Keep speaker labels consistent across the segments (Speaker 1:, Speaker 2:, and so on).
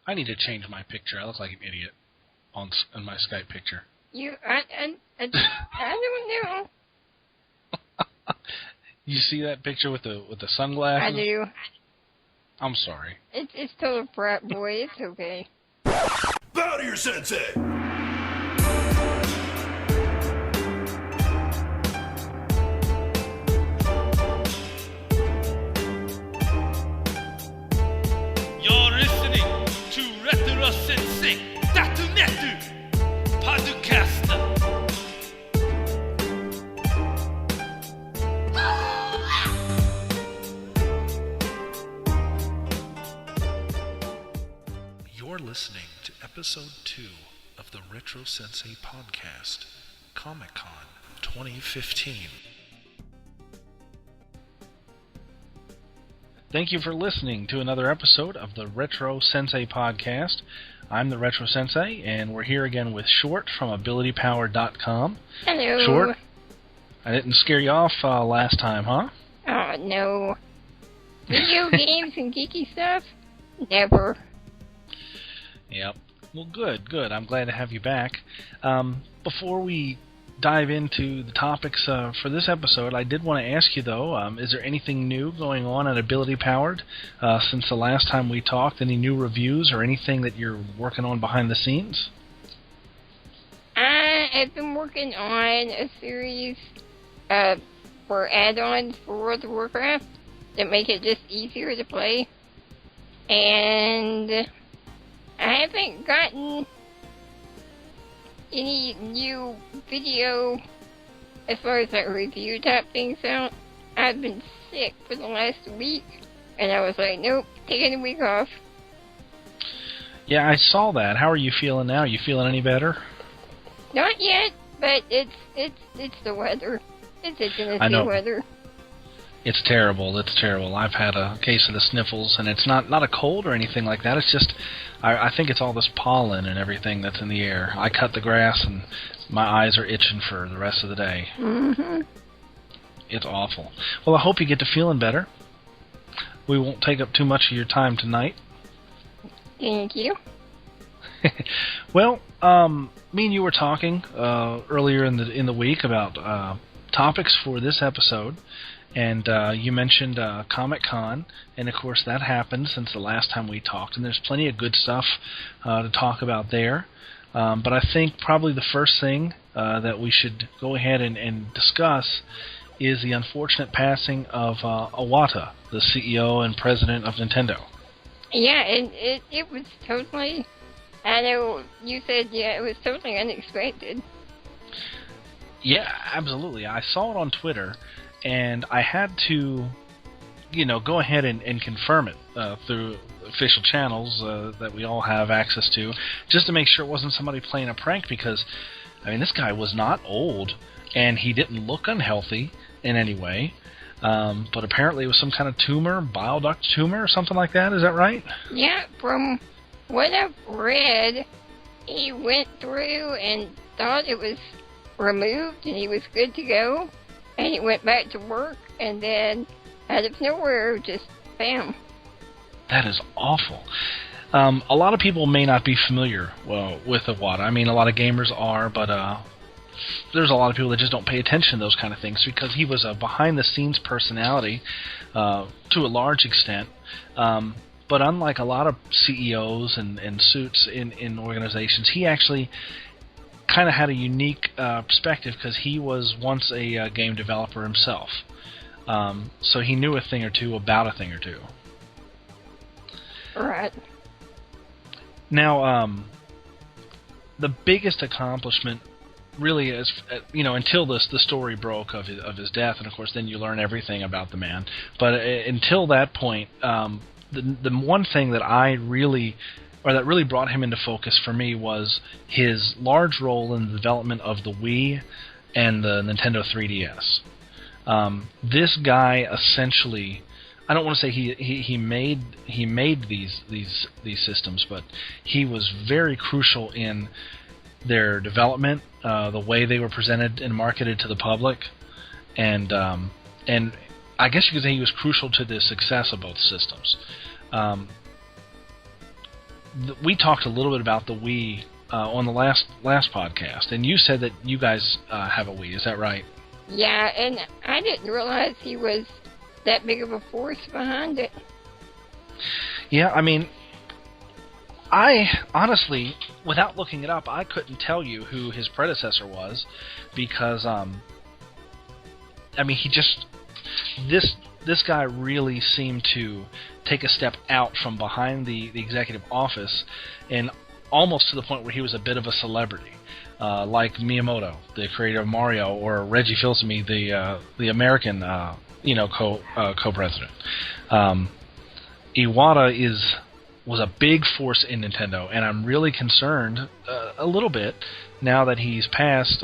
Speaker 1: I need to change my picture. I look like an idiot on my Skype picture.
Speaker 2: I don't know.
Speaker 1: You see that picture with the sunglasses?
Speaker 2: I do.
Speaker 1: I'm sorry.
Speaker 2: It's total frat boy. It's okay.
Speaker 3: Bow to your sensei!
Speaker 4: You're listening to RetroSensei podcast.
Speaker 3: You're listening to episode 2 of the RetroSensei podcast, Comicon 2015.
Speaker 1: Thank you for listening to another episode of the RetroSensei podcast. I'm the RetroSensei, and we're here again with Short from AbilityPower.com.
Speaker 2: Hello.
Speaker 1: Short, I didn't scare you off last time, huh?
Speaker 2: Oh, no. Video games and geeky stuff? Never.
Speaker 1: Yep. Well, good. I'm glad to have you back. Before we dive into the topics for this episode, I did want to ask you, though, is there anything new going on at Ability Powered since the last time we talked? Any new reviews or anything that you're working on behind the scenes?
Speaker 2: I've been working on a series for add-ons for World of Warcraft that make it just easier to play. And I haven't gotten any new video as far as like review type things out. I've been sick for the last week, and I was like, nope, taking a week off.
Speaker 1: Yeah, I saw that. How are you feeling now? You feeling any better?
Speaker 2: Not yet, but it's the weather. It's the Tennessee weather.
Speaker 1: It's terrible. I've had a case of the sniffles, and it's not a cold or anything like that. It's just, I think it's all this pollen and everything that's in the air. I cut the grass, and my eyes are itching for the rest of the day.
Speaker 2: Mm-hmm.
Speaker 1: It's awful. Well, I hope you get to feeling better. We won't take up too much of your time tonight.
Speaker 2: Thank you.
Speaker 1: Well, me and you were talking earlier in the week about topics for this episode. And you mentioned Comicon, and of course that happened since the last time we talked, and there's plenty of good stuff to talk about there. But I think probably the first thing that we should go ahead and discuss is the unfortunate passing of Iwata, the CEO and president of Nintendo.
Speaker 2: Yeah, and it was totally, I know you said, it was totally unexpected.
Speaker 1: Yeah, absolutely. I saw it on Twitter. And I had to, go ahead and confirm it through official channels that we all have access to, just to make sure it wasn't somebody playing a prank, because, this guy was not old, and he didn't look unhealthy in any way, but apparently it was some kind of tumor, bile duct tumor or something like that. Is that right?
Speaker 2: Yeah, from what I've read, he went through and thought it was removed, and he was good to go. And he went back to work, and then, out of nowhere, just bam.
Speaker 1: That is awful. A lot of people may not be familiar with Iwata. A lot of gamers are, but there's a lot of people that just don't pay attention to those kind of things, because he was a behind-the-scenes personality to a large extent. But unlike a lot of CEOs and suits in organizations, he actually kind of had a unique perspective, because he was once a game developer himself. So he knew a thing or two about a thing or two.
Speaker 2: Right.
Speaker 1: Now, the biggest accomplishment really is, until the story broke of his death, and of course then you learn everything about the man. But until that point, the one thing that that really brought him into focus for me was his large role in the development of the Wii and the Nintendo 3DS. This guy essentially, I don't want to say he made these systems, but he was very crucial in their development, the way they were presented and marketed to the public, and I guess you could say he was crucial to the success of both systems. we talked a little bit about the Wii on the last podcast, and you said that you guys have a Wii. Is that right?
Speaker 2: Yeah, and I didn't realize he was that big of a force behind it.
Speaker 1: Yeah, I mean, I honestly, without looking it up, I couldn't tell you who his predecessor was, because I mean, he just this guy really seemed to take a step out from behind the executive office, and almost to the point where he was a bit of a celebrity, like Miyamoto, the creator of Mario, or Reggie Fils-Aimé, the American co-president. Iwata was a big force in Nintendo, and I'm really concerned a little bit now that he's passed.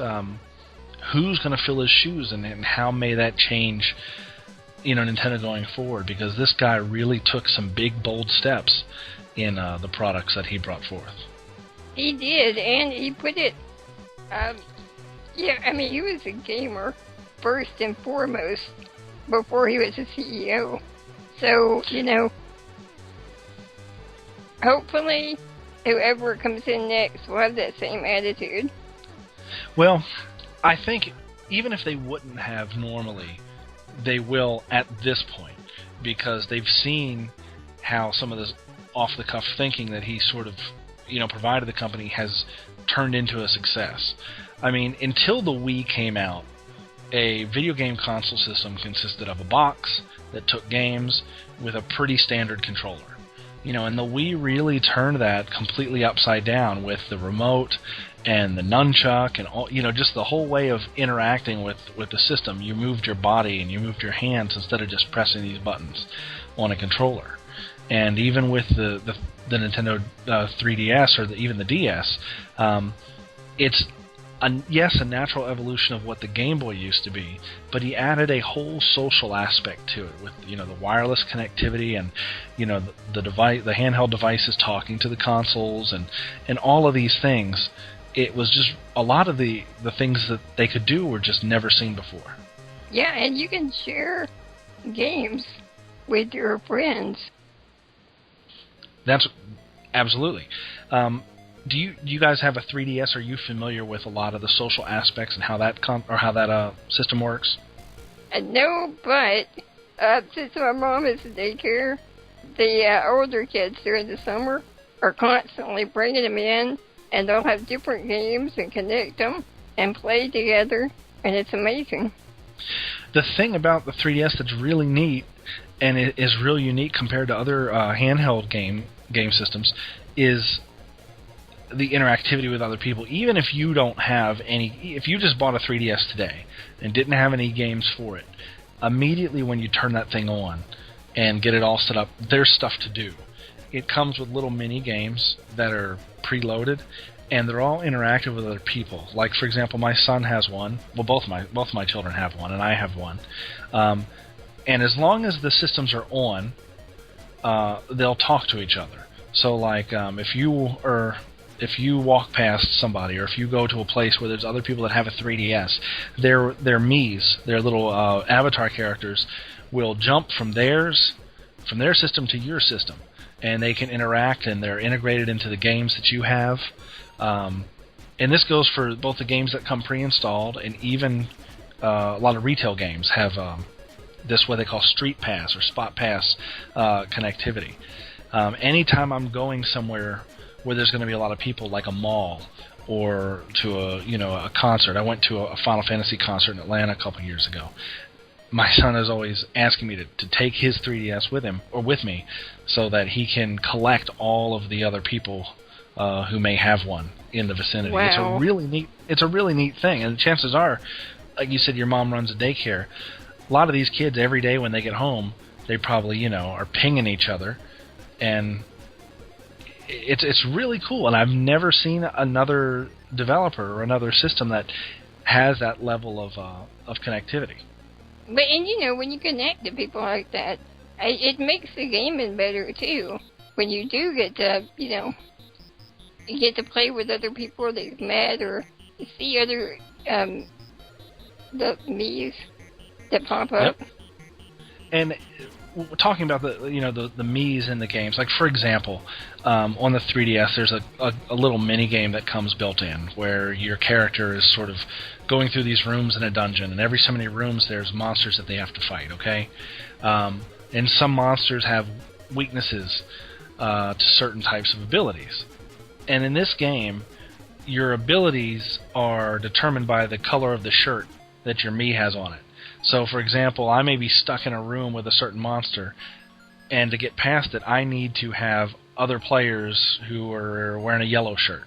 Speaker 1: Who's going to fill his shoes, and how may that change, Nintendo going forward? Because this guy really took some big, bold steps in the products that he brought forth.
Speaker 2: He did, and he put it. He was a gamer first and foremost before he was a CEO. So, hopefully, whoever comes in next will have that same attitude.
Speaker 1: Well, I think even if they wouldn't have normally, they will at this point, because they've seen how some of this off-the-cuff thinking that he sort of, provided the company has turned into a success. I mean, until the Wii came out, a video game console system consisted of a box that took games with a pretty standard controller. And the Wii really turned that completely upside down with the remote and the nunchuck and all, just the whole way of interacting with the system. You moved your body and you moved your hands instead of just pressing these buttons on a controller. And even with the Nintendo 3DS or even the DS, it's a natural evolution of what the Game Boy used to be, but he added a whole social aspect to it with the wireless connectivity and the device, the handheld devices talking to the consoles and all of these things. It was just a lot of the things that they could do were just never seen before.
Speaker 2: Yeah, and you can share games with your friends.
Speaker 1: That's absolutely. Do you guys have a 3DS? Are you familiar with a lot of the social aspects and how that system works?
Speaker 2: No, but since my mom is in daycare, the older kids during the summer are constantly bringing them in, and they'll have different games and connect them and play together, and it's amazing.
Speaker 1: The thing about the 3DS that's really neat, and it is real unique compared to other handheld game systems, is the interactivity with other people. Even if you don't have if you just bought a 3DS today and didn't have any games for it, immediately when you turn that thing on and get it all set up, there's stuff to do. It comes with little mini games that are preloaded, and they're all interactive with other people. Like, for example, my son has one. Well, both of my children have one, and I have one. And as long as the systems are on, they'll talk to each other. So, like, if you walk past somebody, or if you go to a place where there's other people that have a 3DS, their Mii's, their little avatar characters, will jump from their system to your system, and they can interact, and they're integrated into the games that you have. And this goes for both the games that come pre-installed, and even a lot of retail games have this what they call Street Pass or Spot Pass connectivity. Anytime I'm going somewhere where there's going to be a lot of people, like a mall or to a concert. I went to a Final Fantasy concert in Atlanta a couple years ago. My son is always asking me to take his 3DS with him or with me, so that he can collect all of the other people who may have one in the vicinity.
Speaker 2: Wow.
Speaker 1: It's a really neat thing, and chances are, like you said, your mom runs a daycare. A lot of these kids every day when they get home, they probably are pinging each other, and it's really cool. And I've never seen another developer or another system that has that level of connectivity.
Speaker 2: But when you connect to people like that, it makes the gaming better too. When you do get to you get to play with other people that you've met, or see other the Mii's that pop up.
Speaker 1: Yep. And talking about the Mii's in the games, like for example, on the 3DS, there's a little mini game that comes built in where your character is sort of going through these rooms in a dungeon, and every so many rooms there's monsters that they have to fight. Okay, and some monsters have weaknesses to certain types of abilities, and in this game, your abilities are determined by the color of the shirt that your Mii has on it. So, for example, I may be stuck in a room with a certain monster, and to get past it, I need to have other players who are wearing a yellow shirt,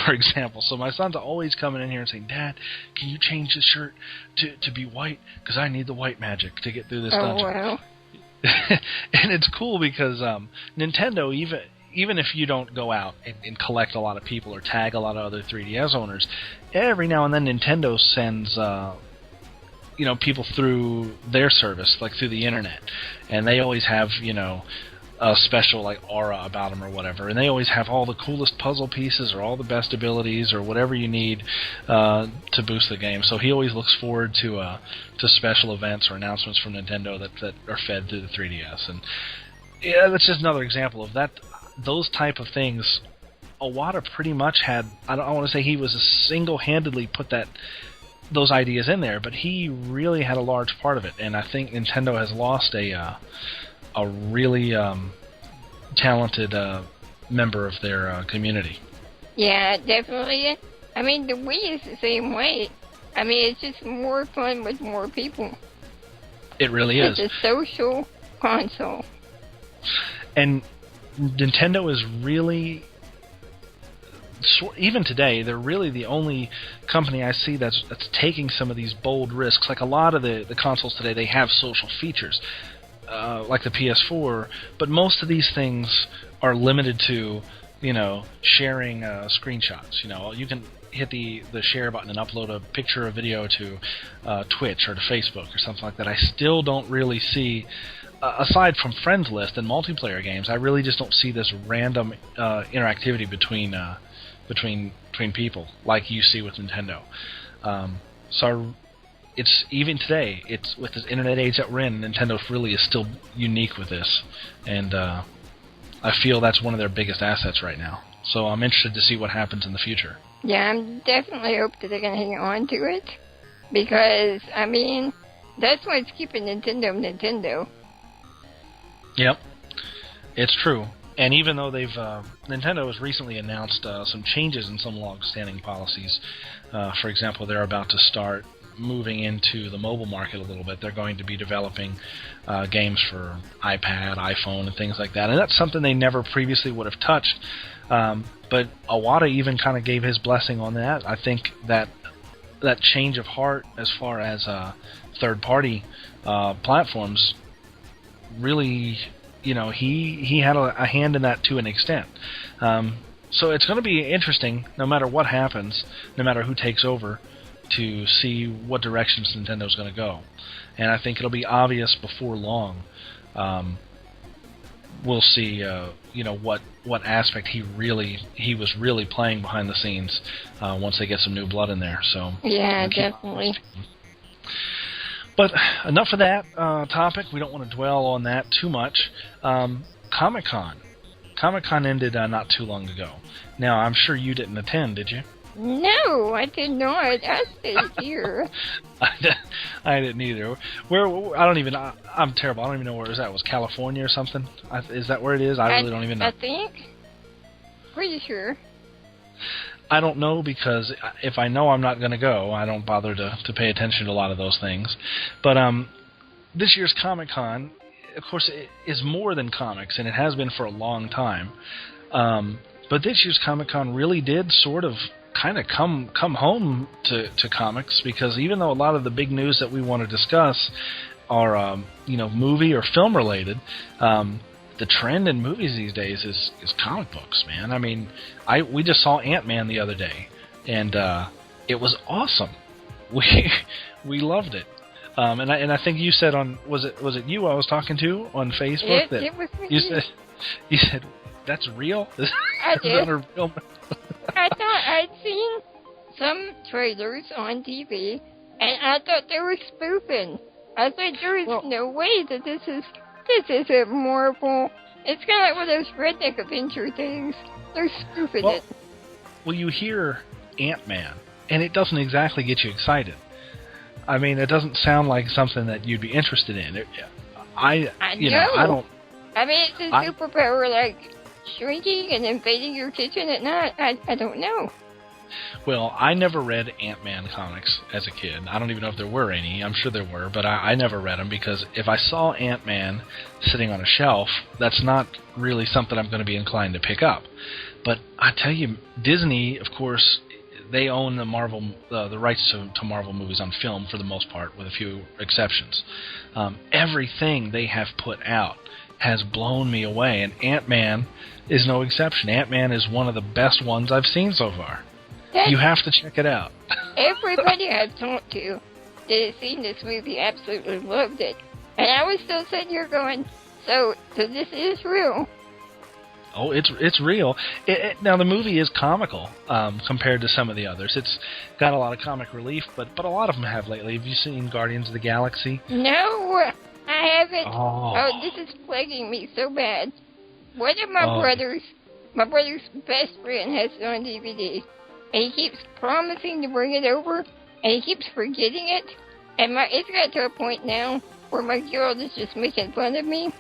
Speaker 1: for example. So my son's always coming in here and saying, "Dad, can you change the shirt to be white? Because I need the white magic to get through this dungeon."
Speaker 2: Wow.
Speaker 1: And it's cool because Nintendo, even if you don't go out and collect a lot of people or tag a lot of other 3DS owners, every now and then Nintendo sends people through their service, like through the internet, and they always have a special like aura about them or whatever, and they always have all the coolest puzzle pieces or all the best abilities or whatever you need to boost the game. So he always looks forward to special events or announcements from Nintendo that are fed through the 3DS, and yeah, that's just another example of that. Those type of things, Iwata pretty much had. I don't want to say he was single-handedly put those ideas in there, but he really had a large part of it, and I think Nintendo has lost a really talented member of their community.
Speaker 2: Yeah, definitely. I mean, the Wii is the same way. I mean, it's just more fun with more people.
Speaker 1: It really is.
Speaker 2: It's a social console.
Speaker 1: And Nintendo is really, even today, they're really the only company I see that's taking some of these bold risks. Like a lot of the consoles today, they have social features, like the PS4, but most of these things are limited to, sharing screenshots. You can hit the share button and upload a picture or video to Twitch or to Facebook or something like that. I still don't really see, aside from friends list and multiplayer games, I really just don't see this random interactivity between people like you see with Nintendo. So it's even today, it's with this internet age that we're in, Nintendo really is still unique with this, and I feel that's one of their biggest assets right now. So I'm interested to see what happens in the future.
Speaker 2: Yeah, I'm definitely hope that they're going to hang on to it, because, I mean, that's what's keeping Nintendo.
Speaker 1: Yep, it's true. And even though Nintendo has recently announced some changes in some long-standing policies. For example, they're about to start moving into the mobile market a little bit. They're going to be developing games for iPad, iPhone, and things like that. And that's something they never previously would have touched. But Iwata even kind of gave his blessing on that. I think that change of heart as far as third-party platforms really, he had a hand in that to an extent. So it's going to be interesting, no matter what happens, no matter who takes over, to see what directions Nintendo's going to go. And I think it'll be obvious before long. We'll see, what aspect he was really playing behind the scenes once they get some new blood in there. So
Speaker 2: yeah, definitely.
Speaker 1: But enough of that topic. We don't want to dwell on that too much. Comicon. Comicon ended not too long ago. Now, I'm sure you didn't attend, did you?
Speaker 2: No, I did not. I stayed here.
Speaker 1: I didn't either. I'm terrible. I don't even know where it was at. Was California or something? Is that where it is? I really don't even know.
Speaker 2: I think. Pretty sure.
Speaker 1: I don't know, because if I know I'm not going to go, I don't bother to pay attention to a lot of those things. But this year's Comic-Con, of course, it is more than comics, and it has been for a long time. But this year's Comic-Con really did sort of kind of come home to comics, because even though a lot of the big news that we want to discuss are movie or film related, the trend in movies these days is comic books, man. I mean, we just saw Ant-Man the other day, and it was awesome. We loved it. And I think you said was it you I was talking to on Facebook
Speaker 2: it was me.
Speaker 1: You said that's real?
Speaker 2: I did.
Speaker 1: Real?
Speaker 2: I thought I'd seen some trailers on TV, and I thought they were spoofing. I said, there is no way that this is This isn't Marvel. It's kind of like one of those redneck adventure things. They're spoofing it.
Speaker 1: Well, you hear Ant-Man, and it doesn't exactly get you excited. I mean, it doesn't sound like something that you'd be interested in. I don't.
Speaker 2: I mean, it's a superpower like shrinking and invading your kitchen at night. I don't know.
Speaker 1: Well, I never read Ant-Man comics as a kid. I don't even know if there were any. I'm sure there were, but I never read them because if I saw Ant-Man sitting on a shelf, that's not really something I'm going to be inclined to pick up. But I tell you, Disney, of course, they own the rights to Marvel movies on film for the most part, with a few exceptions. Everything they have put out has blown me away, and Ant-Man is no exception. Ant-Man is one of the best ones I've seen so far. You have to check it out.
Speaker 2: Everybody I've talked to that has seen this movie absolutely loved it. And I was still sitting here going, so this is real.
Speaker 1: Oh, it's real. Now, the movie is comical compared to some of the others. It's got a lot of comic relief, but a lot of them have lately. Have you seen Guardians of the Galaxy?
Speaker 2: No, I haven't.
Speaker 1: Oh,
Speaker 2: this is plaguing me so bad. One of my brother's best friend has it on DVD. And he keeps promising to bring it over, and he keeps forgetting it. And it's got to a point now where my girl is just making fun of me.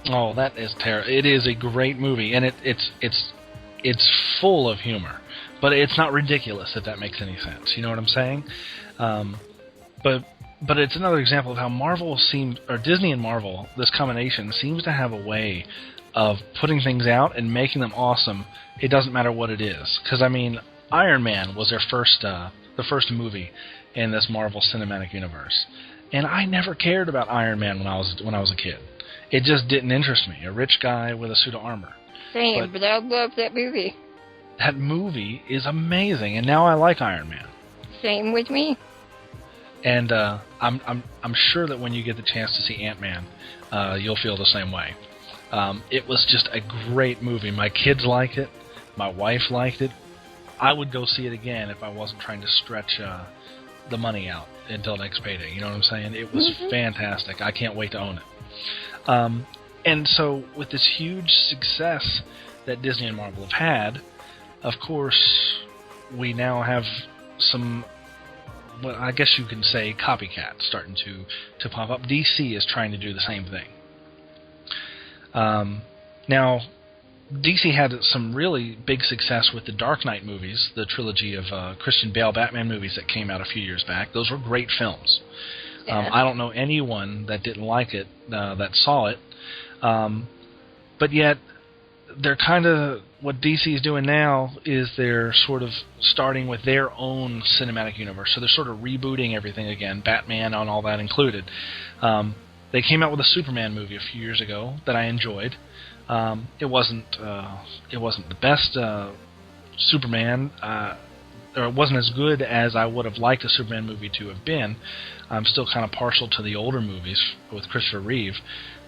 Speaker 1: Oh, that is terrible. It is a great movie, and it's full of humor, but it's not ridiculous, if that makes any sense. You know what I'm saying? But it's another example of how Disney and Marvel, this combination, seems to have a way of putting things out and making them awesome. It doesn't matter what it is. Because, I mean, Iron Man was the first movie in this Marvel Cinematic Universe. And I never cared about Iron Man when I was a kid. It just didn't interest me. A rich guy with a suit of armor.
Speaker 2: Same, but I love that movie.
Speaker 1: That movie is amazing, and now I like Iron Man.
Speaker 2: Same with me.
Speaker 1: And I'm sure that when you get the chance to see Ant-Man, you'll feel the same way. It was just a great movie. My kids liked it. My wife liked it. I would go see it again if I wasn't trying to stretch the money out until next payday. You know what I'm saying? It was fantastic. I can't wait to own it. And so with this huge success that Disney and Marvel have had, of course, we now have some, well, I guess you can say, copycats starting to pop up. DC is trying to do the same thing. Now, DC had some really big success with the Dark Knight movies, the trilogy of Christian Bale Batman movies that came out a few years back. Those were great films.
Speaker 2: Yeah.
Speaker 1: I don't know anyone that didn't like it, that saw it. But yet, they're kind of, what DC is doing now is they're sort of starting with their own cinematic universe. So they're sort of rebooting everything again, Batman and all that included. They came out with a Superman movie a few years ago that I enjoyed. It wasn't the best Superman, or it wasn't as good as I would have liked a Superman movie to have been. I'm still kind of partial to the older movies with Christopher Reeve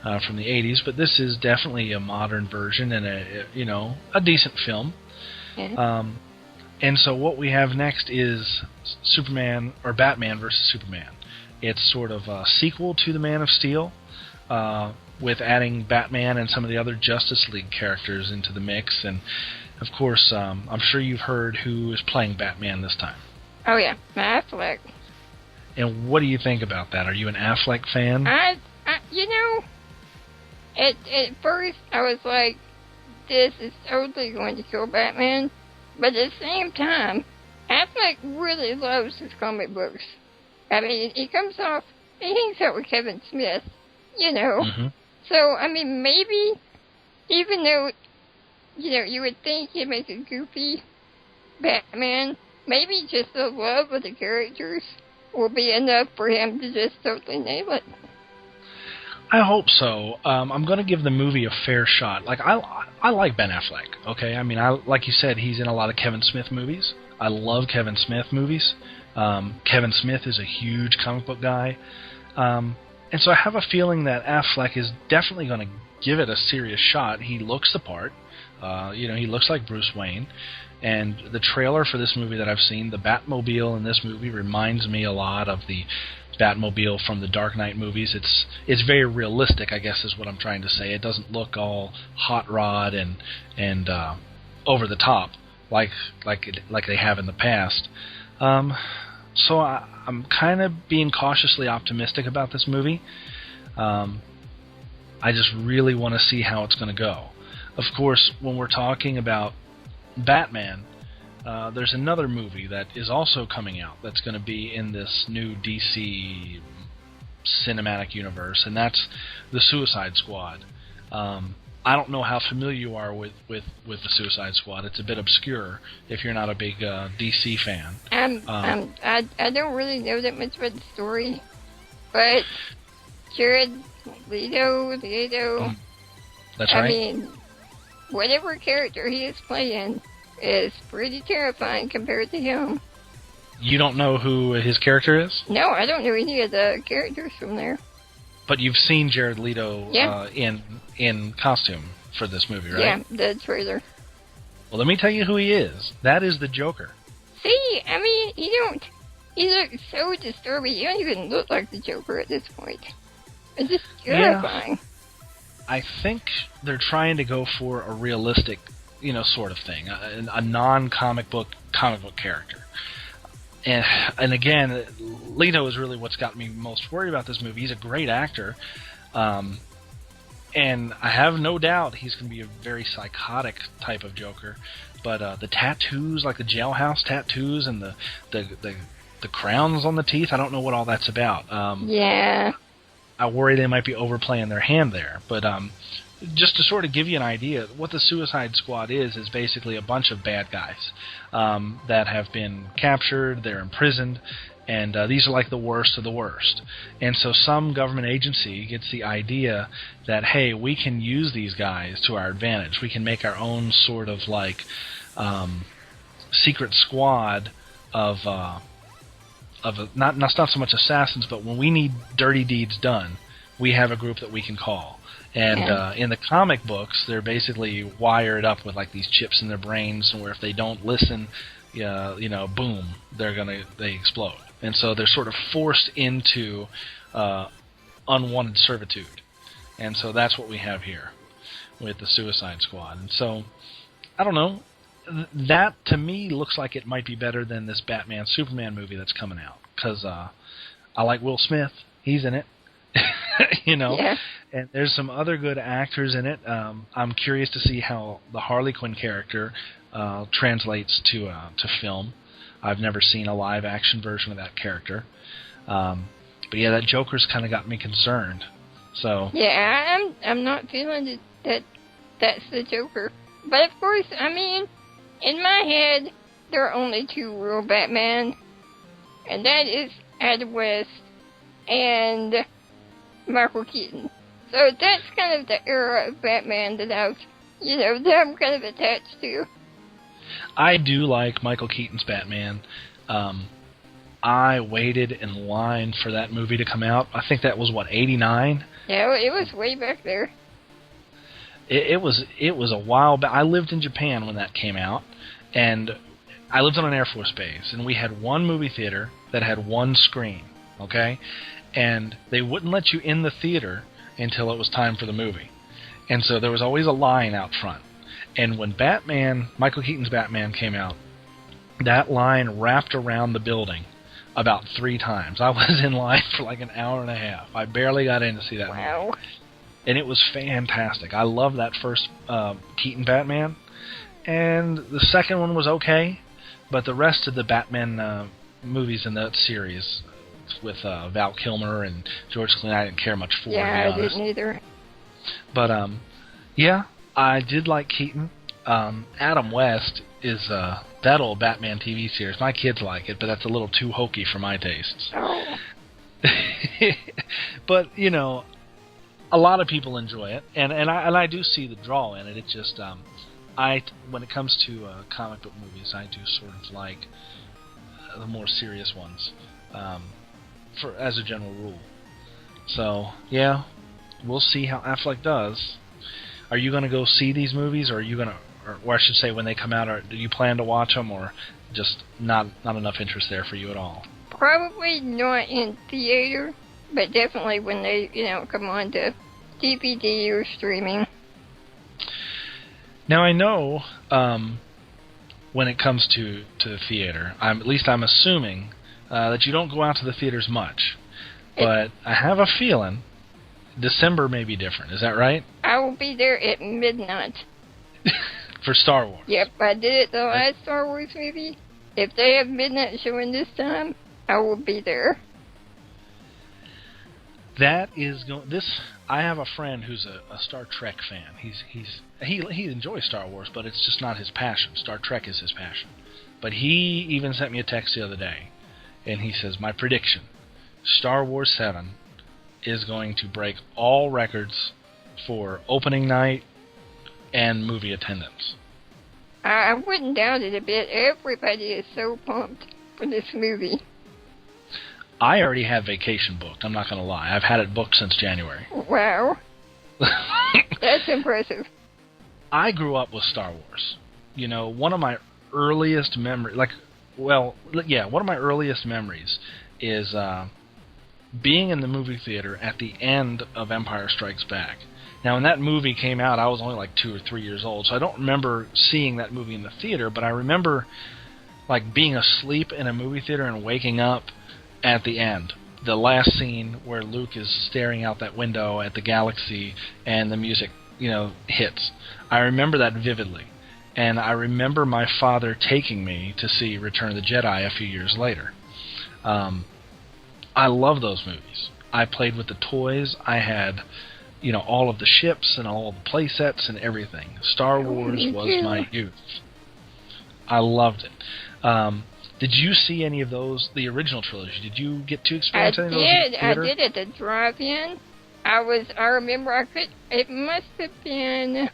Speaker 1: from the 80s, but this is definitely a modern version and a decent film.
Speaker 2: Yeah.
Speaker 1: And so what we have next is Superman or Batman versus Superman. It's sort of a sequel to the Man of Steel, with adding Batman and some of the other Justice League characters into the mix. And, of course, I'm sure you've heard who is playing Batman this time.
Speaker 2: Oh, yeah, Affleck.
Speaker 1: And what do you think about that? Are you an Affleck fan?
Speaker 2: At first I was like, this is totally going to kill Batman. But at the same time, Affleck really loves his comic books. I mean, he hangs out with Kevin Smith,
Speaker 1: Mm-hmm.
Speaker 2: So, I mean, maybe, even though, you would think he'd make a goofy Batman, maybe just the love of the characters will be enough for him to just totally nail it.
Speaker 1: I hope so. I'm going to give the movie a fair shot. Like, I like Ben Affleck, okay? I mean, like you said, he's in a lot of Kevin Smith movies. I love Kevin Smith movies. Kevin Smith is a huge comic book guy. And so I have a feeling that Affleck is definitely going to give it a serious shot. He looks the part. He looks like Bruce Wayne. And the trailer for this movie that I've seen, the Batmobile in this movie reminds me a lot of the Batmobile from the Dark Knight movies. It's very realistic, I guess, is what I'm trying to say. It doesn't look all hot rod and over the top like they have in the past. So I'm kind of being cautiously optimistic about this movie. I just really want to see how it's going to go. Of course, when we're talking about Batman, there's another movie that is also coming out that's going to be in this new DC cinematic universe, and that's the Suicide Squad. I don't know how familiar you are with the Suicide Squad. It's a bit obscure if you're not a big DC fan.
Speaker 2: I don't really know that much about the story, but Jared Leto.
Speaker 1: That's right.
Speaker 2: I mean, whatever character he is playing is pretty terrifying compared to him.
Speaker 1: You don't know who his character is?
Speaker 2: No, I don't know any of the characters from there.
Speaker 1: But you've seen Jared Leto
Speaker 2: Yeah.
Speaker 1: In costume for this movie, right?
Speaker 2: Yeah, the trailer.
Speaker 1: Well, let me tell you who he is. That is the Joker.
Speaker 2: See, I mean, he looks so disturbing. You don't even look like the Joker at this point. It's just terrifying.
Speaker 1: Yeah. I think they're trying to go for a realistic, sort of thing, a non-comic book character. And again, Leto is really what's got me most worried about this movie. He's a great actor, and I have no doubt he's going to be a very psychotic type of Joker. But the tattoos, like the jailhouse tattoos, and the crowns on the teeth, I don't know what all that's about.
Speaker 2: Yeah.
Speaker 1: I worry they might be overplaying their hand there. But just to sort of give you an idea, what the Suicide Squad is basically a bunch of bad guys that have been captured, they're imprisoned, and these are like the worst of the worst. And so some government agency gets the idea that, hey, we can use these guys to our advantage. We can make our own sort of like secret squad of not so much assassins, but when we need dirty deeds done, we have a group that we can call. And in the comic books, they're basically wired up with like these chips in their brains, where if they don't listen, boom, they explode. And so they're sort of forced into unwanted servitude. And so that's what we have here with the Suicide Squad. And so, I don't know. That, to me, looks like it might be better than this Batman-Superman movie that's coming out. Because I like Will Smith. He's in it.
Speaker 2: Yeah.
Speaker 1: And there's some other good actors in it. I'm curious to see how the Harley Quinn character translates to film. I've never seen a live-action version of that character. But yeah, that Joker's kind of got me concerned. So
Speaker 2: yeah, I'm not feeling that that's the Joker. But of course, I mean, in my head, there are only two real Batman, and that is Adam West and Michael Keaton. So that's kind of the era of Batman that I'm kind of attached to.
Speaker 1: I do like Michael Keaton's Batman. I waited in line for that movie to come out. I think that was, 89?
Speaker 2: Yeah, it was way back there.
Speaker 1: It was a while back. I lived in Japan when that came out, and I lived on an Air Force base, and we had one movie theater that had one screen, okay? And they wouldn't let you in the theater until it was time for the movie. And so there was always a line out front. And when Michael Keaton's Batman came out, that line wrapped around the building about 3 times. I was in line for like an hour and a half. I barely got in to see that movie. And it was fantastic. I love that first Keaton Batman. And the second one was okay, but the rest of the Batman movies in that series with Val Kilmer and George Clooney, I didn't care much for.
Speaker 2: Yeah, I didn't either.
Speaker 1: But yeah, I did like Keaton. Adam West is that old Batman TV series. My kids like it, but that's a little too hokey for my tastes.
Speaker 2: Oh.
Speaker 1: But a lot of people enjoy it, and I do see the draw in it. It's just when it comes to comic book movies, I do sort of like the more serious ones, as a general rule. So yeah, we'll see how Affleck does. Are you going to go see these movies, or are you going to, or I should say, when they come out, do you plan to watch them, or just not enough interest there for you at all?
Speaker 2: Probably not in theater, but definitely when they, come on to DVD or streaming.
Speaker 1: Now I know when it comes to theater, I'm assuming that you don't go out to the theaters much. But I have a feeling December may be different. Is that right?
Speaker 2: I will be there at midnight.
Speaker 1: For Star Wars.
Speaker 2: Yep, I did it the last Star Wars movie. If they have midnight showing this time, I will be there.
Speaker 1: That is I have a friend who's a Star Trek fan. He enjoys Star Wars, but it's just not his passion. Star Trek is his passion. But he even sent me a text the other day, and he says, my prediction, Star Wars 7 is going to break all records for opening night and movie attendance.
Speaker 2: I wouldn't doubt it a bit. Everybody is so pumped for this movie.
Speaker 1: I already have vacation booked, I'm not going to lie. I've had it booked since January.
Speaker 2: Wow. That's impressive.
Speaker 1: I grew up with Star Wars. One of my earliest memories, one of my earliest memories is being in the movie theater at the end of Empire Strikes Back. Now, when that movie came out, I was only like 2 or 3 years old, so I don't remember seeing that movie in the theater, but I remember being asleep in a movie theater and waking up at the end. The last scene where Luke is staring out that window at the galaxy and the music, hits. I remember that vividly. And I remember my father taking me to see Return of the Jedi a few years later. I love those movies. I played with the toys. I had, all of the ships and all of the play sets and everything. Star Wars was my youth. I loved it. Did you see any of those, the original trilogy? Did you get to experience any of those in the theater?
Speaker 2: I did at the drive-in. I remember it must have been,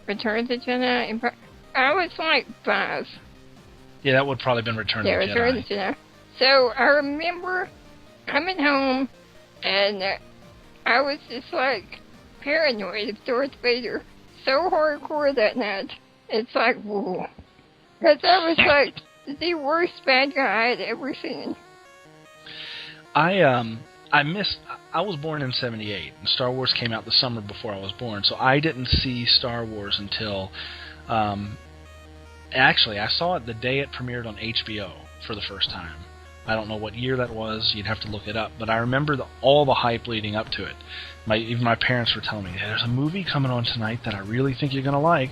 Speaker 2: Return of the Jedi. I was like 5.
Speaker 1: Yeah, that would probably have been Return of the Jedi.
Speaker 2: Yeah, Return of the Jedi. So I remember coming home, and I was just paranoid of Darth Vader. So hardcore that night. It's whoa. Because I was the worst bad guy I'd ever seen.
Speaker 1: I was born in 78, and Star Wars came out the summer before I was born, so I didn't see Star Wars until, actually, I saw it the day it premiered on HBO for the first time. I don't know what year that was, you'd have to look it up, but I remember all the hype leading up to it. Even my parents were telling me, hey, there's a movie coming on tonight that I really think you're going to like.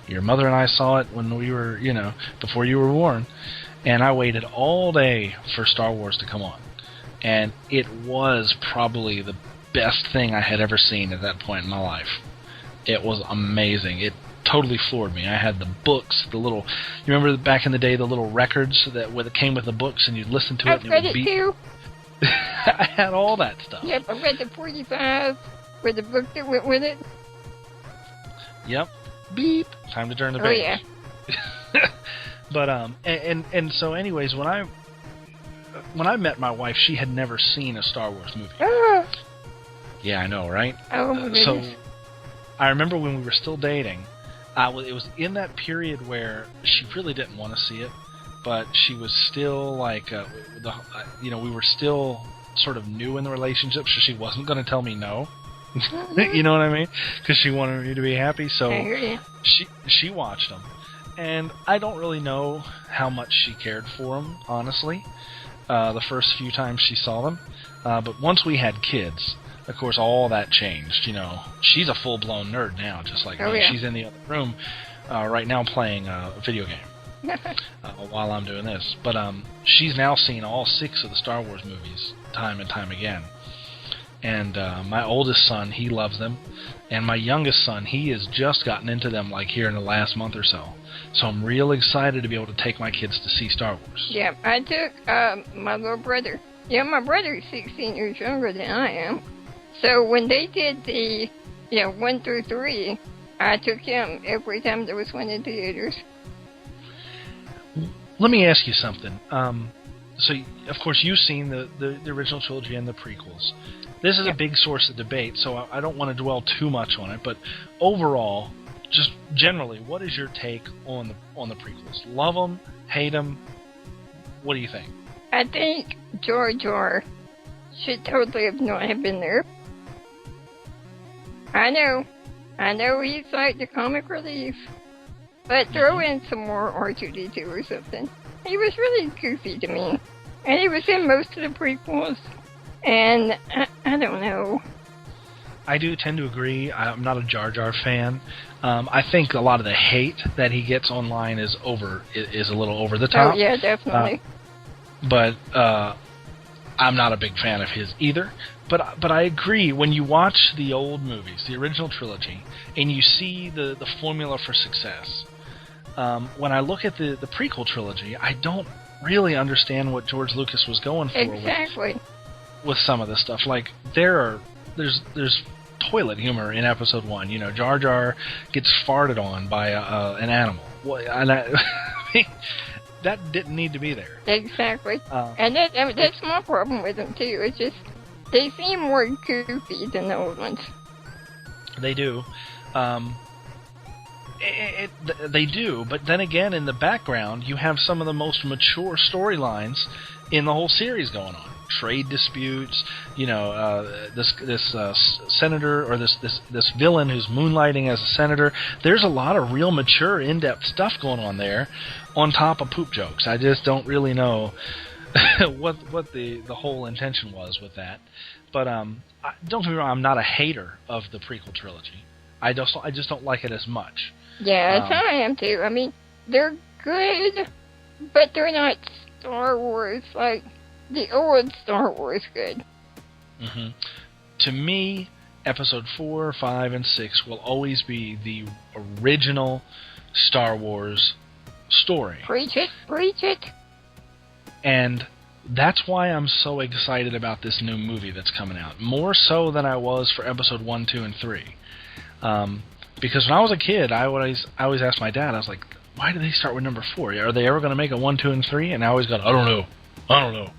Speaker 1: Your mother and I saw it when we were, before you were born, and I waited all day for Star Wars to come on. And it was probably the best thing I had ever seen at that point in my life. It was amazing. It totally floored me. I had the books, you remember back in the day, the little records that came with the books, and you'd listen to it and it would beep?
Speaker 2: Too.
Speaker 1: I had all that stuff.
Speaker 2: Yep, I read the 45 with the book that went with it.
Speaker 1: Yep. Beep. Time to turn the page.
Speaker 2: Oh,
Speaker 1: yeah. But, and so anyways, when I met my wife, she had never seen a Star Wars movie.
Speaker 2: Ah.
Speaker 1: Yeah, I know, right?
Speaker 2: Oh, my goodness.
Speaker 1: So I remember when we were still dating, it was in that period where she really didn't want to see it, but she was still we were still sort of new in the relationship, so she wasn't going to tell me no. You know what I mean? Because she wanted me to be happy, so she watched them. And I don't really know how much she cared for them, honestly, the first few times she saw them. But once we had kids, of course, all that changed. She's a full-blown nerd now, just like me.
Speaker 2: Yeah.
Speaker 1: She's in the other room right now playing a video game while I'm doing this. But she's now seen all 6 of the Star Wars movies time and time again. And my oldest son, he loves them. And my youngest son, he has just gotten into them here in the last month or so. So I'm real excited to be able to take my kids to see Star Wars.
Speaker 2: Yeah, I took my little brother. Yeah, my brother is 16 years younger than I am. So when they did the 1 through 3, I took him every time there was one in theaters.
Speaker 1: Let me ask you something. So, of course, you've seen the original trilogy and the prequels. This is a big source of debate, so I don't want to dwell too much on it, but overall, just generally, what is your take on the prequels? Love them, hate them? What do you think?
Speaker 2: I think Jar Jar should totally not have been there. I know he's like the comic relief, but throw in some more R2-D2 or something. He was really goofy to me, and he was in most of the prequels, and I don't know.
Speaker 1: I do tend to agree. I'm not a Jar Jar fan. I think a lot of the hate that he gets online is a little over the top.
Speaker 2: Oh yeah, definitely.
Speaker 1: But I'm not a big fan of his either. But I agree, when you watch the old movies, the original trilogy, and you see the formula for success, when I look at the prequel trilogy, I don't really understand what George Lucas was going for
Speaker 2: Exactly.
Speaker 1: with some of this stuff. Like, there's toilet humor in Episode 1. You know, Jar Jar gets farted on by an animal. And I mean, that didn't need to be there.
Speaker 2: Exactly. And that's my problem with them, too. It's just, they seem more goofy than the old ones.
Speaker 1: They do. They do, but then again, in the background, you have some of the most mature storylines in the whole series going on. Trade disputes, you know, this senator, or this villain who's moonlighting as a senator. There's a lot of real mature, in-depth stuff going on there, on top of poop jokes. I just don't really know what the whole intention was with that. But don't get me wrong, I'm not a hater of the prequel trilogy. I just don't like it as much.
Speaker 2: Yeah, that's how I am too. I mean, they're good, but they're not Star Wars like the old Star Wars good.
Speaker 1: Mm-hmm. To me, Episode 4, 5, and 6 will always be the original Star Wars story.
Speaker 2: Preach it, preach it.
Speaker 1: And that's why I'm so excited about this new movie that's coming out. More so than I was for Episode 1, 2, and 3. Because when I was a kid, I always asked my dad, I was like, why did they start with number 4? Are they ever going to make a 1, 2, and 3? And I always go, I don't know.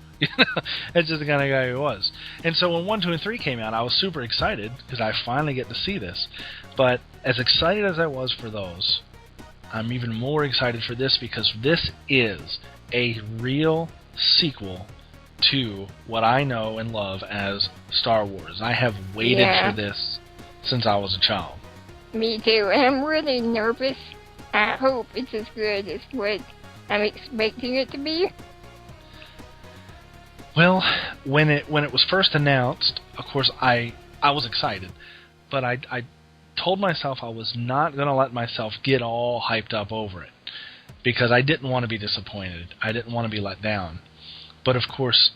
Speaker 1: That's just the kind of guy he was. And so when 1, 2, and 3 came out, I was super excited because I finally get to see this. But as excited as I was for those, I'm even more excited for this because this is a real sequel to what I know and love as Star Wars. I have waited for this since I was a child.
Speaker 2: Me too, and I'm really nervous. I hope it's as good as what I'm expecting it to be.
Speaker 1: Well, when it was first announced, of course, I was excited, but I told myself I was not going to let myself get all hyped up over it, because I didn't want to be disappointed. I didn't want to be let down. But of course,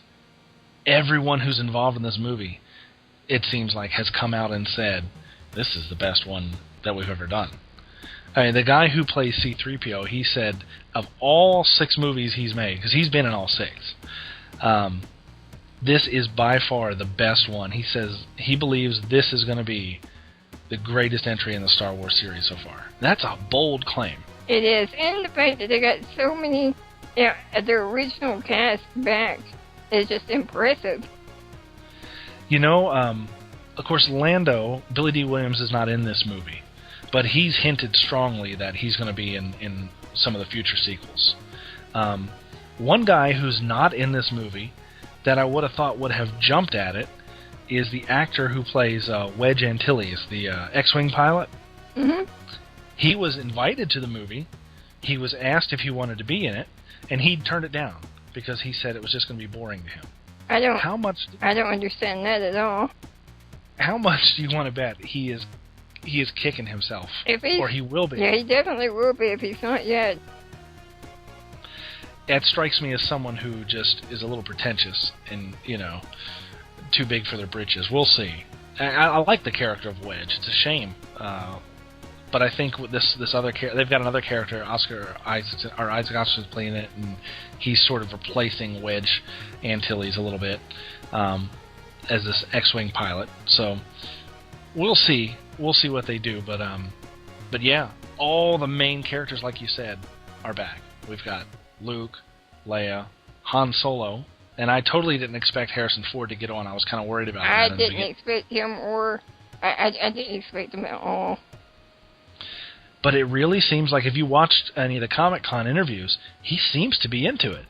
Speaker 1: everyone who's involved in this movie, it seems like, has come out and said, this is the best one that we've ever done. I mean, the guy who plays C-3PO, he said, of all 6 movies he's made, because he's been in all 6, this is by far the best one. He says he believes this is going to be the greatest entry in the Star Wars series so far. That's a bold claim.
Speaker 2: It is, and the fact that they got so many, the original cast back is just impressive.
Speaker 1: You know, of course, Lando, Billy D. Williams, is not in this movie, but he's hinted strongly that he's going to be in some of the future sequels. One guy who's not in this movie that I would have thought would have jumped at it is the actor who plays Wedge Antilles, the X-Wing pilot.
Speaker 2: Mm-hmm.
Speaker 1: He was invited to the movie. He was asked if he wanted to be in it, and he turned it down because he said it was just going to be boring to him.
Speaker 2: I don't understand that at all.
Speaker 1: How much do you want to bet he is kicking himself, or he will be?
Speaker 2: Yeah, he definitely will be if he's not yet.
Speaker 1: That strikes me as someone who just is a little pretentious and, too big for their britches. We'll see. I like the character of Wedge. It's a shame. But I think with this other character, they've got another character, Isaac Oscar's playing it, and he's sort of replacing Wedge Antilles a little bit as this X-Wing pilot. So we'll see. We'll see what they do. But yeah, all the main characters, like you said, are back. We've got Luke, Leia, Han Solo, and I totally didn't expect Harrison Ford to get on. I was kind of worried about that.
Speaker 2: I didn't expect him, or I didn't expect him at all.
Speaker 1: But it really seems like if you watched any of the Comicon interviews, he seems to be into it.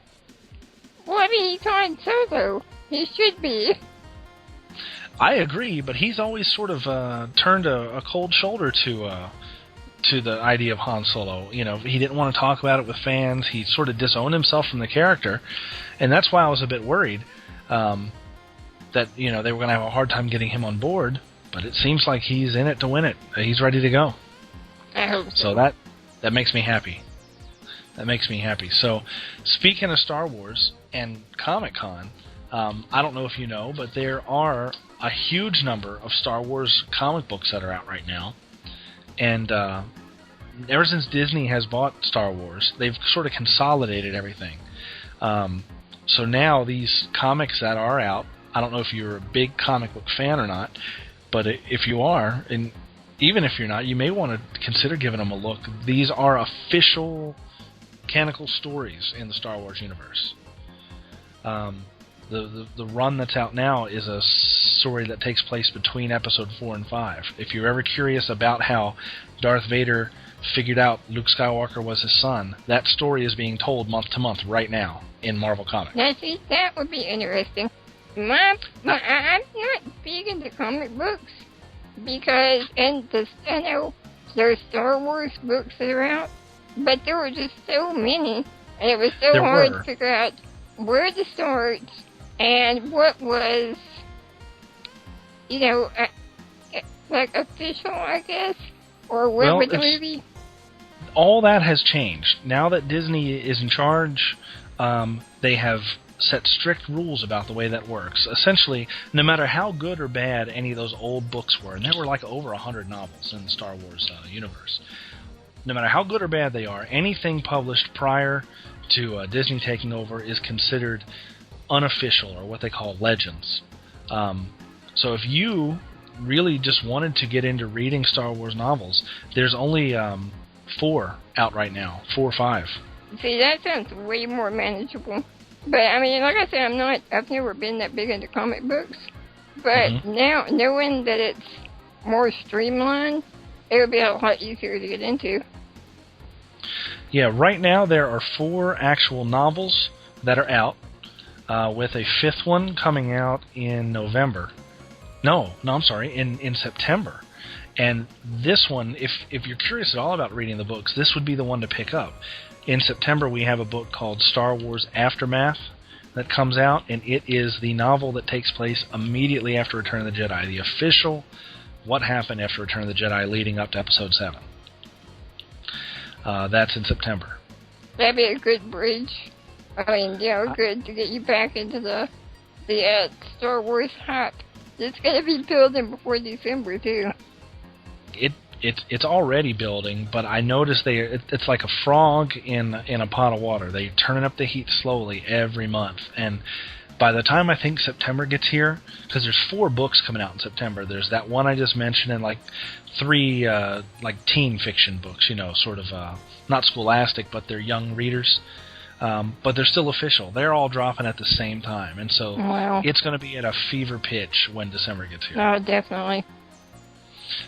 Speaker 2: Well, I mean, he's Han Solo. He should be.
Speaker 1: I agree, but he's always sort of turned a cold shoulder to the idea of Han Solo. You know, he didn't want to talk about it with fans. He sort of disowned himself from the character, and that's why I was a bit worried that, you know, they were going to have a hard time getting him on board. But it seems like he's in it to win it. He's ready to go.
Speaker 2: I hope so.
Speaker 1: So that makes me happy. That makes me happy. So, speaking of Star Wars and Comic-Con, I don't know if you know, but there are a huge number of Star Wars comic books that are out right now. And ever since Disney has bought Star Wars, they've sort of consolidated everything. So now these comics that are out, I don't know if you're a big comic book fan or not, but if you are, and even if you're not, you may want to consider giving them a look. These are official canonical stories in the Star Wars universe. The run that's out now is a story that takes place between Episode 4 and 5. If you're ever curious about how Darth Vader figured out Luke Skywalker was his son, that story is being told month to month right now in Marvel Comics.
Speaker 2: Now, see, that would be interesting. I'm not big into comic books because, I know there's Star Wars books that are out, but there were just so many, and it was so hard to figure out where to start and what was, you know, like official, I guess, or what with the movie.
Speaker 1: All that has changed. Now that Disney is in charge, they have set strict rules about the way that works. Essentially, no matter how good or bad any of those old books were, and there were like over 100 novels in the Star Wars universe, no matter how good or bad they are, anything published prior to Disney taking over is considered unofficial, or what they call legends. So if you really just wanted to get into reading Star Wars novels, there's only 4 out right now, 4 or 5.
Speaker 2: See, that sounds way more manageable. But, I mean, like I said, I've never been that big into comic books. But now, knowing that it's more streamlined, it would be a lot easier to get into.
Speaker 1: Yeah, right now there are 4 actual novels that are out, with a 5th one coming out in November. No, I'm sorry, in September. And this one, if you're curious at all about reading the books, this would be the one to pick up. In September, we have a book called Star Wars Aftermath that comes out, and it is the novel that takes place immediately after Return of the Jedi, the official what happened after Return of the Jedi leading up to Episode 7. That's in September.
Speaker 2: That'd be a good bridge. I mean, you know, good to get you back into the Star Wars hype. It's going to be building before December, too.
Speaker 1: It's already building, but I noticed it's like a frog in a pot of water. They turn up the heat slowly every month, and by the time I think September gets here, because there's 4 books coming out in September. There's that one I just mentioned, and like 3 like teen fiction books, you know, sort of not scholastic, but they're young readers. But they're still official. They're all dropping at the same time, and so it's going to be at a fever pitch when December gets here.
Speaker 2: Oh, definitely.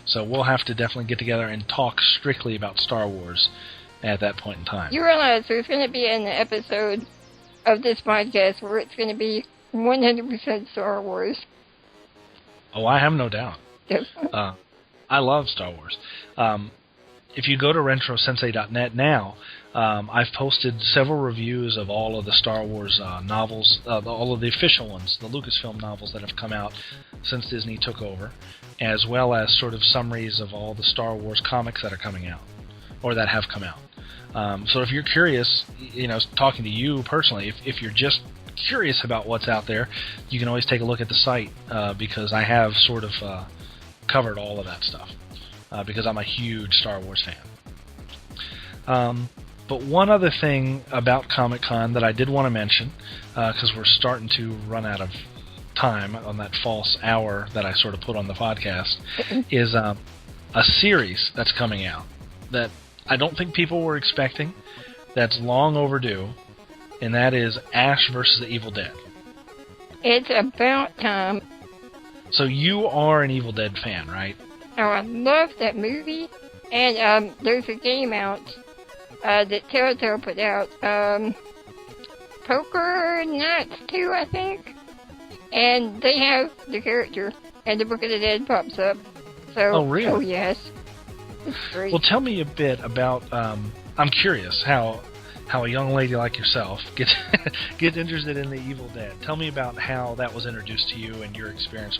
Speaker 1: So we'll have to definitely get together and talk strictly about Star Wars at that point in time.
Speaker 2: You realize there's going to be an episode of this podcast where it's going to be 100% Star Wars.
Speaker 1: Oh, I have no doubt. I love Star Wars. If you go to RetroSensei.net now, I've posted several reviews of all of the Star Wars novels, all of the official ones, the Lucasfilm novels that have come out since Disney took over, as well as sort of summaries of all the Star Wars comics that are coming out, or that have come out. So if you're curious, you know, talking to you personally, if you're just curious about what's out there, you can always take a look at the site, because I have sort of covered all of that stuff, because I'm a huge Star Wars fan. But one other thing about Comic-Con that I did want to mention, because we're starting to run out of time on that false hour that I sort of put on the podcast, is a series that's coming out that I don't think people were expecting, that's long overdue, and that is Ash vs. the Evil Dead.
Speaker 2: It's about time.
Speaker 1: So you are an Evil Dead fan, right?
Speaker 2: Oh, I love that movie, And there's a game out that Telltale put out. Poker Nights 2, I think. And they have the character, and the Book of the Dead pops up. So,
Speaker 1: Oh, really?
Speaker 2: Oh, yes. It's great.
Speaker 1: Well, tell me a bit about. I'm curious how a young lady like yourself gets interested in the Evil Dead. Tell me about how that was introduced to you and your experience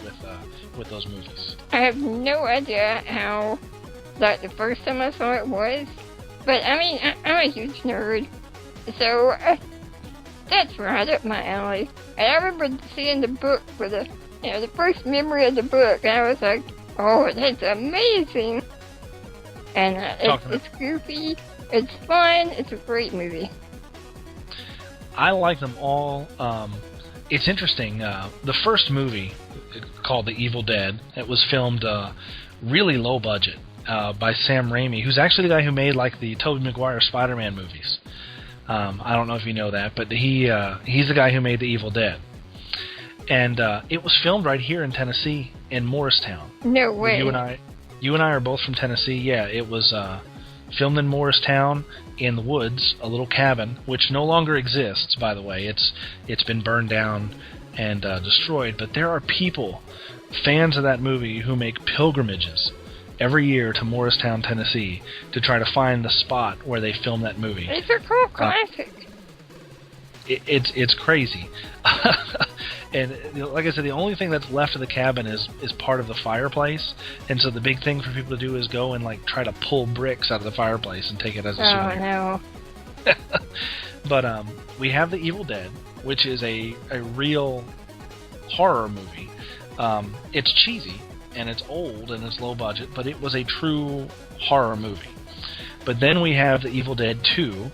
Speaker 1: with those movies.
Speaker 2: I have no idea how, like, the first time I saw it was, but I mean, I'm a huge nerd, so that's right up my alley. And I remember seeing the book for the first memory of the book, and I was like, oh, that's amazing. And it's goofy, it's fun, it's a great movie.
Speaker 1: I like them all. It's interesting. The first movie, called The Evil Dead, it was filmed really low budget by Sam Raimi, who's actually the guy who made like the Tobey Maguire Spider-Man movies. I don't know if you know that, but he's the guy who made The Evil Dead. And it was filmed right here in Tennessee, in Morristown.
Speaker 2: No way.
Speaker 1: You and I are both from Tennessee. Yeah, it was filmed in Morristown, in the woods, a little cabin, which no longer exists, by the way. It's been burned down and destroyed. But there are people, fans of that movie, who make pilgrimages every year to Morristown, Tennessee, to try to find the spot where they filmed that movie.
Speaker 2: It's a cult classic.
Speaker 1: It's crazy. And like I said, the only thing that's left of the cabin is part of the fireplace. And so the big thing for people to do is go and like try to pull bricks out of the fireplace and take it as a souvenir.
Speaker 2: Oh, no.
Speaker 1: But we have The Evil Dead, which is a real horror movie. It's cheesy, and it's old, and it's low budget, but it was a true horror movie. But then we have The Evil Dead 2,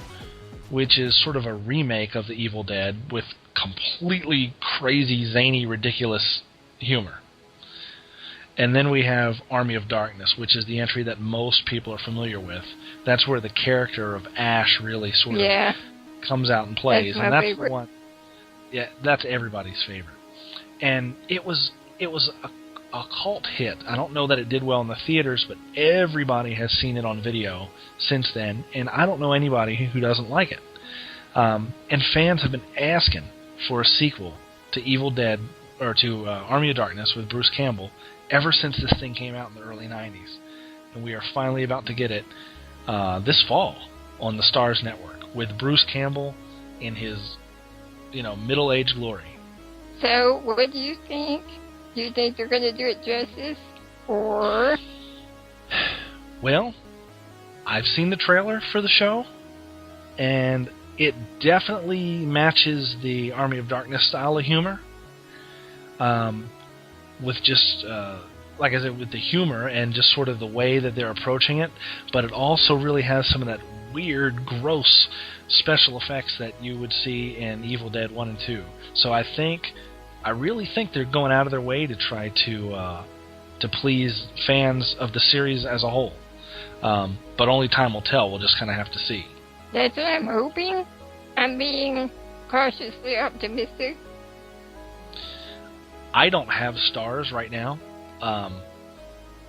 Speaker 1: which is sort of a remake of The Evil Dead with completely crazy, zany, ridiculous humor. And then we have Army of Darkness, which is the entry that most people are familiar with. That's where the character of Ash really sort of comes out and plays.
Speaker 2: That's my favorite.
Speaker 1: The one. Yeah, that's everybody's favorite. And it was a cult hit. I don't know that it did well in the theaters, but everybody has seen it on video since then, and I don't know anybody who doesn't like it. And fans have been asking for a sequel to Evil Dead, or to Army of Darkness with Bruce Campbell, ever since this thing came out in the early 90s. And we are finally about to get it this fall on the Starz Network, with Bruce Campbell in his, middle-aged glory.
Speaker 2: So, what do you think? Do you think they're going to do it justice, or?
Speaker 1: Well, I've seen the trailer for the show, and it definitely matches the Army of Darkness style of humor. With just, like I said, with the humor and just sort of the way that they're approaching it, but it also really has some of that weird, gross special effects that you would see in Evil Dead 1 and 2. So I really think they're going out of their way to try to please fans of the series as a whole. But only time will tell. We'll just kind of have to see.
Speaker 2: That's what I'm hoping. I'm being cautiously optimistic.
Speaker 1: I don't have Starz right now,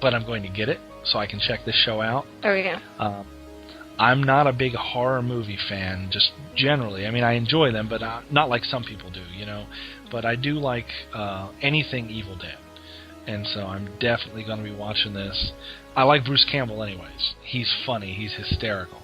Speaker 1: but I'm going to get it so I can check this show out.
Speaker 2: Oh, yeah.
Speaker 1: I'm not a big horror movie fan, just generally. I mean, I enjoy them, but not like some people do, But I do like anything Evil Dead. And so I'm definitely going to be watching this. I like Bruce Campbell anyways. He's funny. He's hysterical.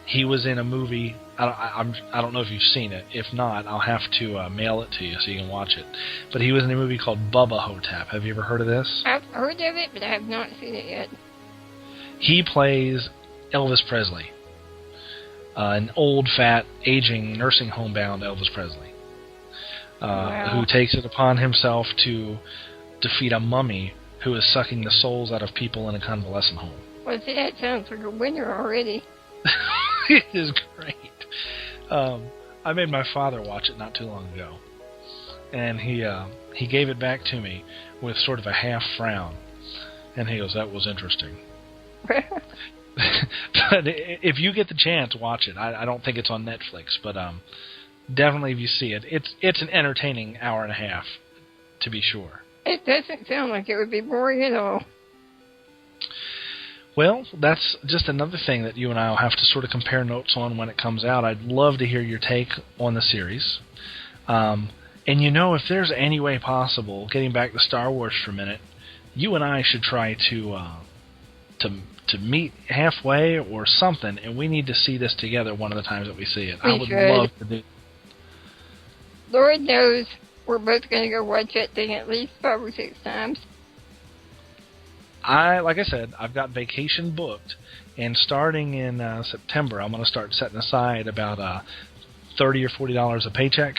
Speaker 1: He was in a movie. I don't know if you've seen it. If not, I'll have to mail it to you so you can watch it. But he was in a movie called Bubba Hotep. Have you ever heard of this?
Speaker 2: I've heard of it, but I have not seen it yet.
Speaker 1: He plays Elvis Presley. An old, fat, aging, nursing home-bound Elvis Presley. Who takes it upon himself to defeat a mummy who is sucking the souls out of people in a convalescent home.
Speaker 2: Well, see, that sounds like a winner already.
Speaker 1: It is great. I made my father watch it not too long ago, and he gave it back to me with sort of a half frown, and he goes, "That was interesting." But if you get the chance, watch it. I don't think it's on Netflix, but definitely if you see it, it's an entertaining hour and a half, to be sure.
Speaker 2: It doesn't sound like it would be boring at all.
Speaker 1: Well, that's just another thing that you and I will have to sort of compare notes on when it comes out. I'd love to hear your take on the series. And if there's any way possible, getting back to Star Wars for a minute, you and I should try to meet halfway or something, and we need to see this together one of the times that we see it. I would love to do.
Speaker 2: Lord knows we're both going to go watch that thing at least 5 or 6 times.
Speaker 1: Like I said, I've got vacation booked, and starting in September, I'm going to start setting aside about $30 or $40 a paycheck,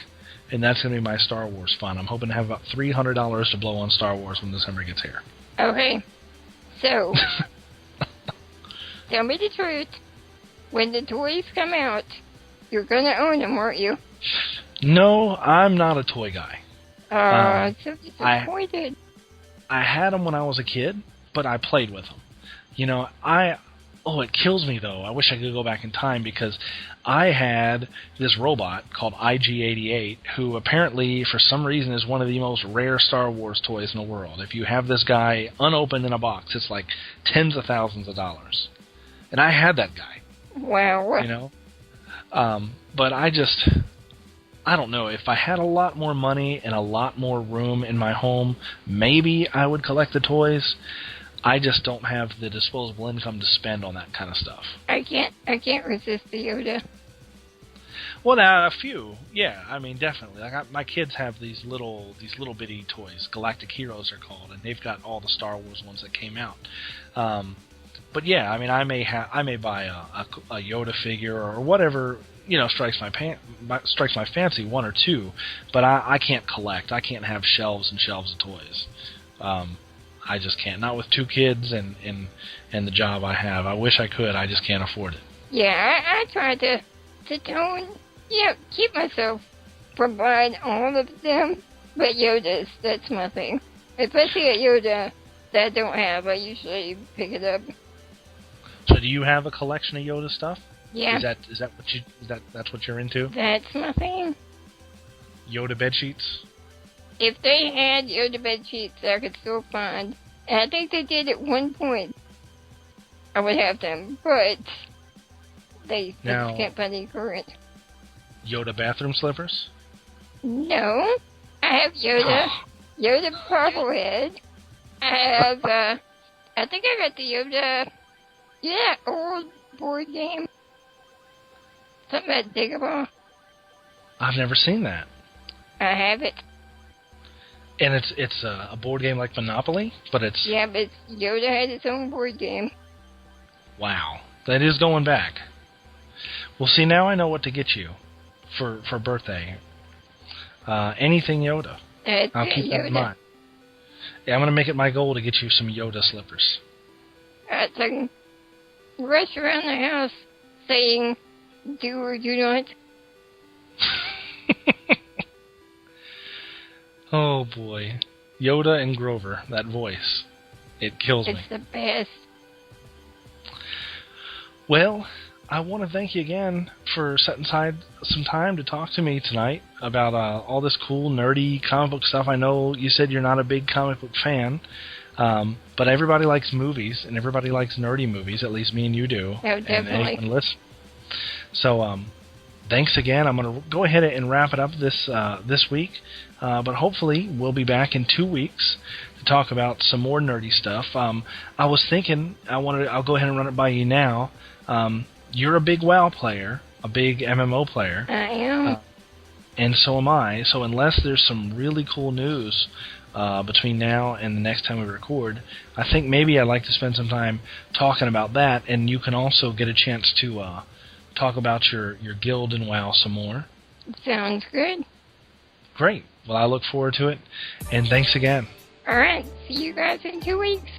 Speaker 1: and that's going to be my Star Wars fund. I'm hoping to have about $300 to blow on Star Wars when December gets here.
Speaker 2: Okay. So, tell me the truth. When the toys come out, you're going to own them, aren't you?
Speaker 1: No, I'm not a toy guy.
Speaker 2: I'm so disappointed.
Speaker 1: I had them when I was a kid, but I played with them. It kills me, though. I wish I could go back in time, because I had this robot called IG-88, who apparently, for some reason, is one of the most rare Star Wars toys in the world. If you have this guy unopened in a box, it's like tens of thousands of dollars. And I had that guy.
Speaker 2: Wow.
Speaker 1: But I don't know. If I had a lot more money and a lot more room in my home, maybe I would collect the toys. I just don't have the disposable income to spend on that kind of stuff. I
Speaker 2: can't resist the Yoda.
Speaker 1: Well, now a few, yeah. I mean, definitely. My kids have these little bitty toys. Galactic Heroes are called, and they've got all the Star Wars ones that came out. But yeah, I mean, I may buy a Yoda figure or whatever strikes my fancy, one or two. But I can't collect. I can't have shelves and shelves of toys. I just can't. Not with 2 kids and the job I have. I wish I could. I just can't afford it.
Speaker 2: Yeah, I try to keep myself from buying all of them. But Yodas, that's my thing. If I see a Yoda that I don't have, I usually pick it up.
Speaker 1: So do you have a collection of Yoda stuff?
Speaker 2: Yeah.
Speaker 1: That's what you're into?
Speaker 2: That's my thing.
Speaker 1: Yoda bed sheets?
Speaker 2: If they had Yoda bed sheets I could still find, and I think they did at one point, I would have them, but they just can't find any current.
Speaker 1: Yoda bathroom slippers?
Speaker 2: No. I have Yoda. Yoda bobblehead. I have, I think I got the Yoda, old board game. Something about Digable.
Speaker 1: I've never seen that.
Speaker 2: I have it.
Speaker 1: And it's a board game like Monopoly, but it's...
Speaker 2: Yeah, but Yoda had his own board game.
Speaker 1: Wow. That is going back. Well, see, now I know what to get you for birthday. Anything Yoda. I'll keep that in mind. Yeah, I'm going to make it my goal to get you some Yoda slippers.
Speaker 2: So I can rush around the house saying, do or do not.
Speaker 1: Oh, boy. Yoda and Grover, that voice. It kills me.
Speaker 2: It's the best.
Speaker 1: Well, I want to thank you again for setting aside some time to talk to me tonight about all this cool, nerdy comic book stuff. I know you said you're not a big comic book fan, but everybody likes movies, and everybody likes nerdy movies. At least me and you do.
Speaker 2: Oh, definitely.
Speaker 1: And listen. So, thanks again. I'm going to go ahead and wrap it up this week, but hopefully we'll be back in 2 weeks to talk about some more nerdy stuff. I was thinking, I'll go ahead and run it by you now. You're a big WoW player, a big MMO player.
Speaker 2: I am.
Speaker 1: And so am I. So unless there's some really cool news between now and the next time we record, I think maybe I'd like to spend some time talking about that, and you can also get a chance to talk about your guild in WoW some more.
Speaker 2: Sounds good.
Speaker 1: Great. Well, I look forward to it, and thanks again.
Speaker 2: All right. See you guys in 2 weeks.